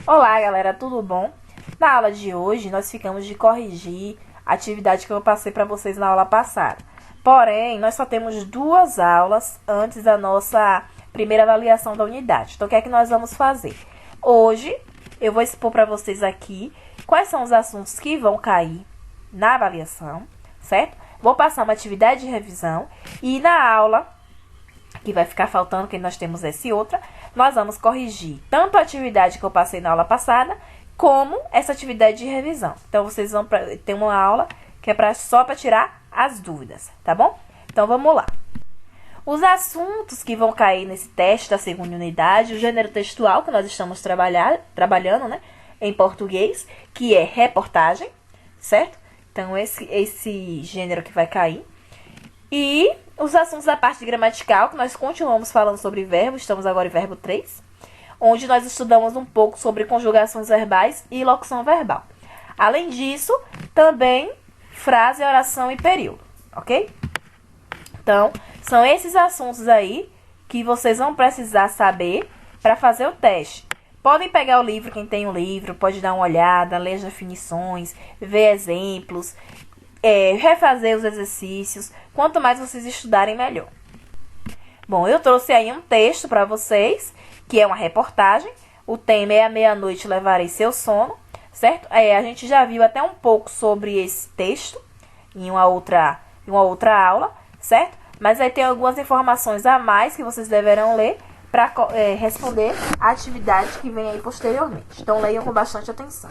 Olá, galera, tudo bom? Na aula de hoje, nós ficamos de corrigir a atividade que eu passei para vocês na aula passada. Porém, nós só temos 2 aulas antes da nossa primeira avaliação da unidade. Então, o que é que nós vamos fazer? Hoje, eu vou expor para vocês aqui quais são os assuntos que vão cair na avaliação, certo? Vou passar uma atividade de revisão e na aula que vai ficar faltando, que nós temos essa e outra, nós vamos corrigir tanto a atividade que eu passei na aula passada, como essa atividade de revisão. Então, vocês vão ter uma aula que é só para tirar as dúvidas, tá bom? Então, vamos lá. Os assuntos que vão cair nesse teste da segunda unidade, o gênero textual que nós estamos trabalhando, né, em português, que é reportagem, certo? Então, esse gênero que vai cair. E os assuntos da parte gramatical, que nós continuamos falando sobre verbo, estamos agora em verbo 3, onde nós estudamos um pouco sobre conjugações verbais e locução verbal. Além disso, também frase, oração e período, ok? Então, são esses assuntos aí que vocês vão precisar saber para fazer o teste. Podem pegar o livro, quem tem um livro, pode dar uma olhada, ler as definições, ver exemplos, refazer os exercícios. Quanto mais vocês estudarem, melhor. Bom, eu trouxe aí um texto para vocês, que é uma reportagem. O tema é: à meia-noite levarei seu sono, certo? A gente já viu até um pouco sobre esse texto em uma outra aula, certo? Mas aí tem algumas informações a mais que vocês deverão ler para responder a atividade que vem aí posteriormente. Então, leiam com bastante atenção.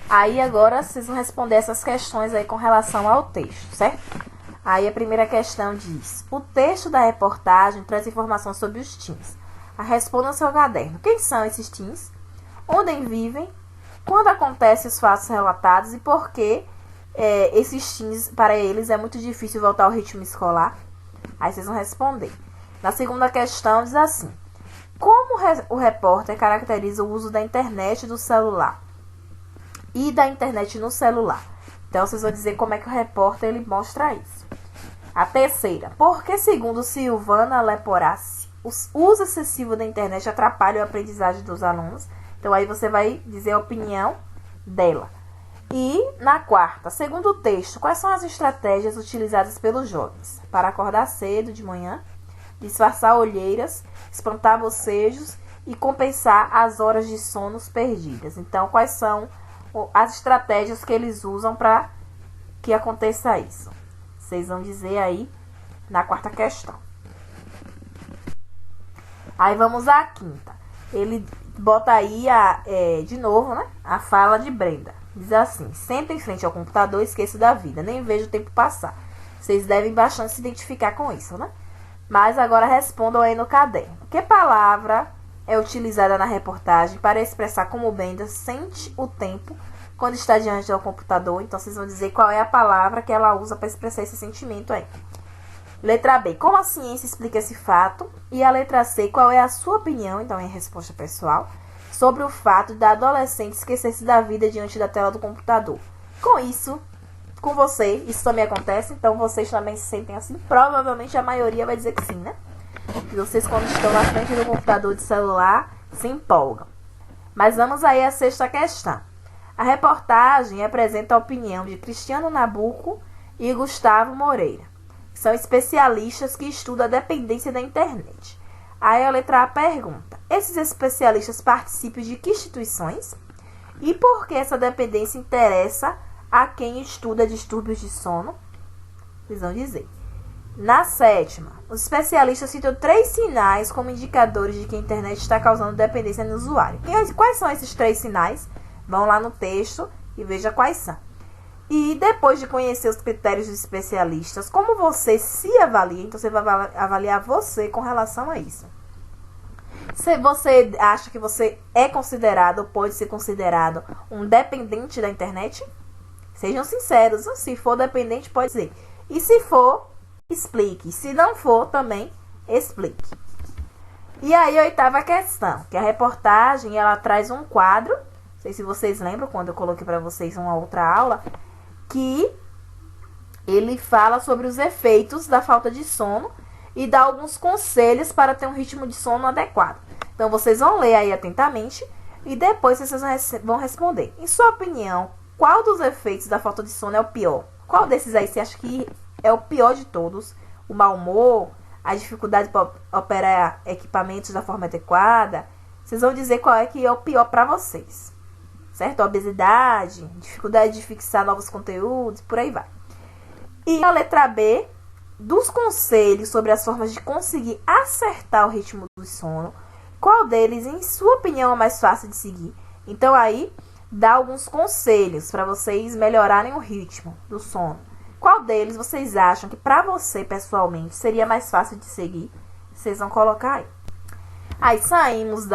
Aí agora vocês vão responder essas questões aí com relação ao texto, certo? Aí a primeira questão diz: o texto da reportagem traz informações sobre os teens. Responda no seu caderno. Quem são esses teens? Onde vivem? Quando acontecem os fatos relatados? E por que esses teens, para eles, é muito difícil voltar ao ritmo escolar? Aí vocês vão responder. Na segunda questão diz assim: como o repórter caracteriza o uso da internet e do celular? E da internet no celular. Então, vocês vão dizer como é que o repórter ele mostra isso. A terceira: porque, segundo Silvana Leporassi, o uso excessivo da internet atrapalha a aprendizagem dos alunos. Então, aí você vai dizer a opinião dela. E, na quarta: segundo o texto, quais são as estratégias utilizadas pelos jovens para acordar cedo de manhã, disfarçar olheiras, espantar bocejos e compensar as horas de sono perdidas? Então, quais são as estratégias que eles usam para que aconteça isso? Vocês vão dizer aí na quarta questão. Aí vamos à quinta. Ele bota aí de novo, né, a fala de Brenda. Diz assim: senta em frente ao computador e esqueço da vida, nem vejo o tempo passar. Vocês devem bastante se identificar com isso, né? Mas agora respondam aí no caderno. Que palavra é utilizada na reportagem para expressar como Brenda sente o tempo quando está diante do computador. Então, vocês vão dizer qual é a palavra que ela usa para expressar esse sentimento aí. Letra B, como a ciência explica esse fato? E a letra C, qual é a sua opinião, então é resposta pessoal, sobre o fato da adolescente esquecer-se da vida diante da tela do computador. Com isso, com você, isso também acontece, então vocês também se sentem assim? Provavelmente a maioria vai dizer que sim, né? E vocês, quando estão na frente do computador de celular, se empolgam. Mas vamos aí à sexta questão. A reportagem apresenta a opinião de Cristiano Nabuco e Gustavo Moreira. São especialistas que estudam a dependência da internet. Aí a letra A pergunta: esses especialistas participam de que instituições? E por que essa dependência interessa a quem estuda distúrbios de sono? Vocês vão dizer. Na sétima, os especialistas citam 3 sinais como indicadores de que a internet está causando dependência no usuário. Quais são esses 3 sinais? Vão lá no texto e veja quais são. E depois de conhecer os critérios dos especialistas, como você se avalia, então você vai avaliar você com relação a isso. Se você acha que você é considerado ou pode ser considerado um dependente da internet, sejam sinceros. Se for dependente, pode ser. E se for, explique. Se não for, também explique. E aí, a oitava questão, que a reportagem ela traz um quadro. Não sei se vocês lembram quando eu coloquei para vocês uma outra aula, que ele fala sobre os efeitos da falta de sono e dá alguns conselhos para ter um ritmo de sono adequado. Então, vocês vão ler aí atentamente e depois vocês vão responder. Em sua opinião, qual dos efeitos da falta de sono é o pior? Qual desses aí você acha que é o pior de todos? O mau humor, a dificuldade para operar equipamentos da forma adequada? Vocês vão dizer qual é que é o pior para vocês. Certo? A obesidade, dificuldade de fixar novos conteúdos, por aí vai. E a letra B, dos conselhos sobre as formas de conseguir acertar o ritmo do sono, qual deles, em sua opinião, é mais fácil de seguir? Então, aí, dá alguns conselhos para vocês melhorarem o ritmo do sono. Qual deles vocês acham que para você, pessoalmente, seria mais fácil de seguir? Vocês vão colocar aí. Aí saímos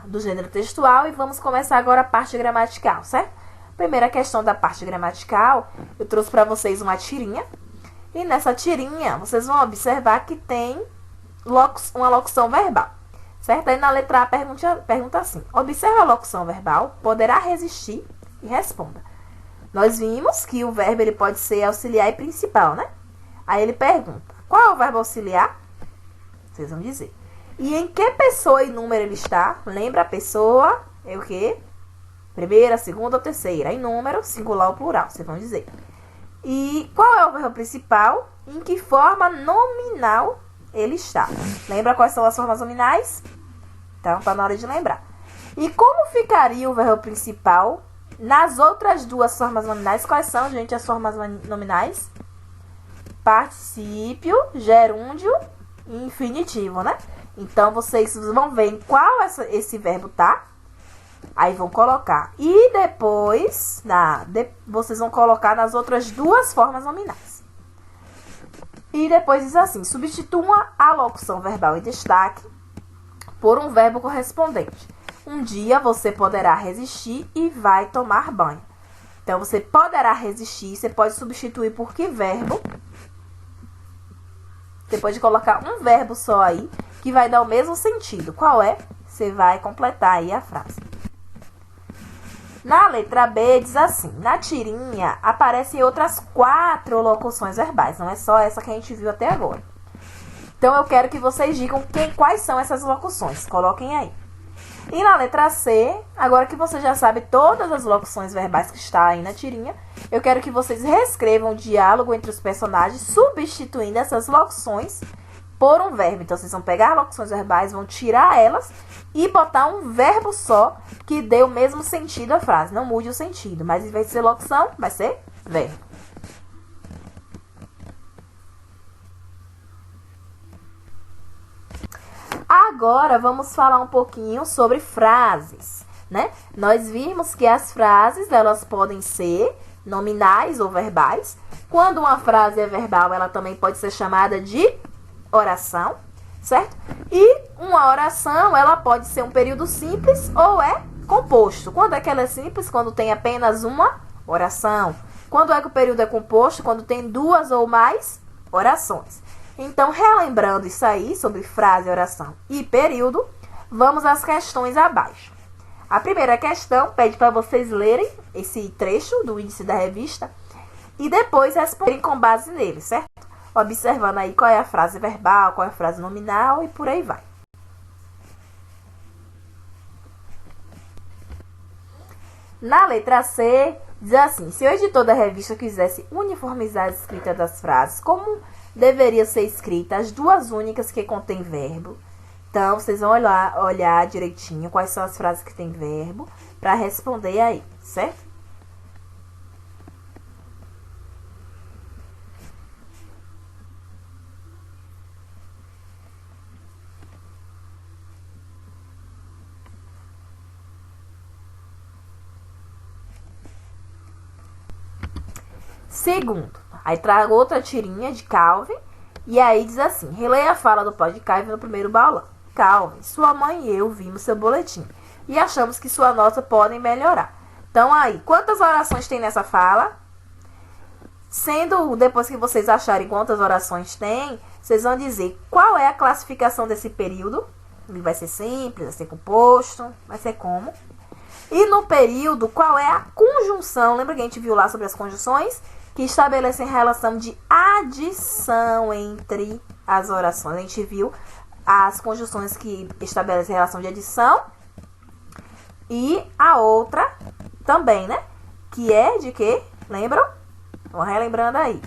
do gênero textual e vamos começar agora a parte gramatical, certo? Primeira questão da parte gramatical, eu trouxe para vocês uma tirinha. E nessa tirinha, vocês vão observar que tem uma locução verbal, certo? Aí na letra A pergunta assim: observa a locução verbal, poderá resistir e responda. Nós vimos que o verbo ele pode ser auxiliar e principal, né? Aí ele pergunta: qual é o verbo auxiliar? Vocês vão dizer. E em que pessoa e número ele está? Lembra, a pessoa é o quê? Primeira, segunda ou terceira. Em número, singular ou plural, vocês vão dizer. E qual é o verbo principal? Em que forma nominal ele está? Lembra quais são as formas nominais? Então, tá na hora de lembrar. E como ficaria o verbo principal nas outras 2 formas nominais? Quais são, gente, as formas nominais? Particípio, gerúndio e infinitivo, né? Então, vocês vão ver em qual esse verbo tá. Aí vão colocar. E depois, vocês vão colocar nas outras 2 formas nominais. E depois diz assim: substitua a locução verbal em destaque por um verbo correspondente. Um dia você poderá resistir e vai tomar banho. Então, você poderá resistir, você pode substituir por que verbo? Você pode colocar um verbo só aí, que vai dar o mesmo sentido. Qual é? Você vai completar aí a frase. Na letra B diz assim: na tirinha aparecem outras 4 locuções verbais. Não é só essa que a gente viu até agora. Então, eu quero que vocês digam quais são essas locuções. Coloquem aí. E na letra C, agora que você já sabe todas as locuções verbais que está aí na tirinha, eu quero que vocês reescrevam o diálogo entre os personagens, substituindo essas locuções por um verbo. Então, vocês vão pegar locuções verbais, vão tirar elas e botar um verbo só que dê o mesmo sentido à frase. Não mude o sentido, mas em vez de ser locução, vai ser verbo. Agora, vamos falar um pouquinho sobre frases, né? Nós vimos que as frases, elas podem ser nominais ou verbais. Quando uma frase é verbal, ela também pode ser chamada de oração, certo? E uma oração, ela pode ser um período simples ou é composto. Quando é que ela é simples? Quando tem apenas uma oração. Quando é que o período é composto? Quando tem duas ou mais orações. Então, relembrando isso aí sobre frase, oração e período, vamos às questões abaixo. A primeira questão pede para vocês lerem esse trecho do índice da revista e depois responderem com base nele, certo? Observando aí qual é a frase verbal, qual é a frase nominal e por aí vai. Na letra C, diz assim: se o editor da revista quisesse uniformizar a escrita das frases, como deveria ser escrita as duas únicas que contêm verbo? Então, vocês vão olhar direitinho quais são as frases que têm verbo para responder aí, certo? Segundo, aí trago outra tirinha de Calvin, e aí diz assim: releia a fala do pó de Calvin no primeiro baulão. Calvin, sua mãe e eu vimos seu boletim e achamos que sua nota podem melhorar. Então aí, quantas orações tem nessa fala? Sendo, depois que vocês acharem quantas orações tem, vocês vão dizer qual é a classificação desse período. Ele vai ser simples, vai ser composto, vai ser como. E no período, qual é a conjunção? Lembra que a gente viu lá sobre as conjunções? Que estabelecem relação de adição entre as orações. A gente viu as conjunções que estabelecem relação de adição. E a outra também, né? Que é de quê? Lembram? Vão relembrando aí.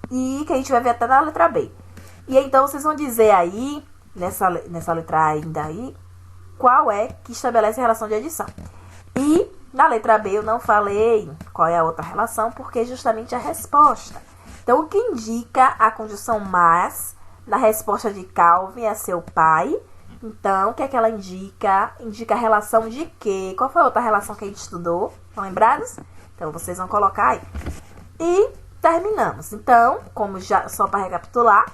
E que a gente vai ver até na letra B. E então vocês vão dizer aí, nessa letra A ainda aí, qual é que estabelece a relação de adição. E na letra B eu não falei qual é a outra relação, porque é justamente a resposta. Então, o que indica a conjunção mas na resposta de Calvin é seu pai. Então, o que é que ela indica? Indica a relação de quê? Qual foi a outra relação que a gente estudou? Estão lembrados? Então, vocês vão colocar aí. E terminamos. Então, como já só para recapitular,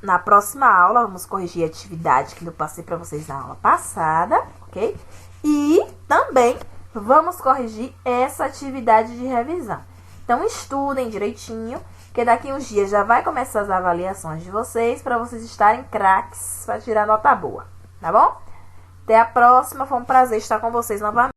na próxima aula vamos corrigir a atividade que eu passei para vocês na aula passada, ok? E também vamos corrigir essa atividade de revisão. Então, estudem direitinho, que daqui uns dias já vai começar as avaliações de vocês, para vocês estarem craques, para tirar nota boa, tá bom? Até a próxima, foi um prazer estar com vocês novamente.